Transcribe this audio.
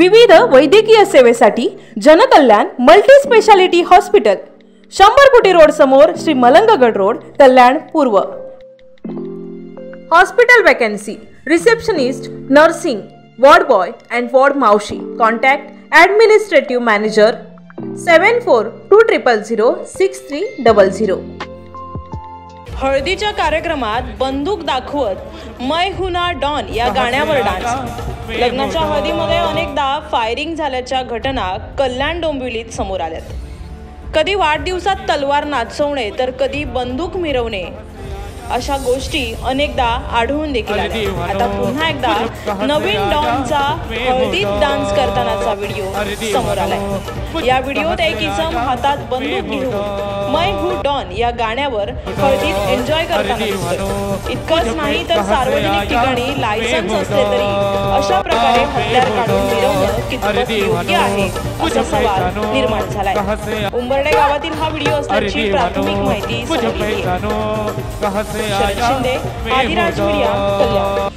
विविध वैद्यकीय सेवेसाठी जनकल्याण मल्टी स्पेशालिटी हॉस्पिटल 100 कोटी रोड समोर श्री मलंगगड रोड कल्याण पूर्व। Hospital vacancy receptionist nursing ward boy and ward मावशी। Contact administrative manager 7420006300। हळदीच्या कार्यक्रमात बंदूक दाखवत मैं हूं ना डॉन या गाण्यावर डान्स। लग्नाच्या हळदीमध्ये अनेकदा फायरिंग झाल्याच्या घटना कल्याण डोंबिवलीत समोर आल्यात। कधी वाढदिवसात तलवार नाचवणे तर कधी बंदूक मिरवणे अशा गोष्टी अनेकदा आढळून देखील आल्या। आता पुन्हा एकदा नवीन डॉनचा हळदीत डान्स करतानाचा व्हिडिओ समोर आलाय। या व्हिडिओत एक इसम हातात बंदूक घेऊन मैं हूं डॉन या गाण्यावर हळदीत एन्जॉय करताना दिसतोय। इतकंच नाही तर सार्वजनिक ठिकाणी लायसन्स असले तरी अशा प्रकारे हत्यार काढून मिरवणं कितपत योग्य आहे असा सवाल निर्माण झालाय। उंबरडे गावातील हा व्हिडिओ असल्याची प्राथमिक माहिती समजली आहे। शरद शिंदे, आदिराज मीडिया, कल्याण।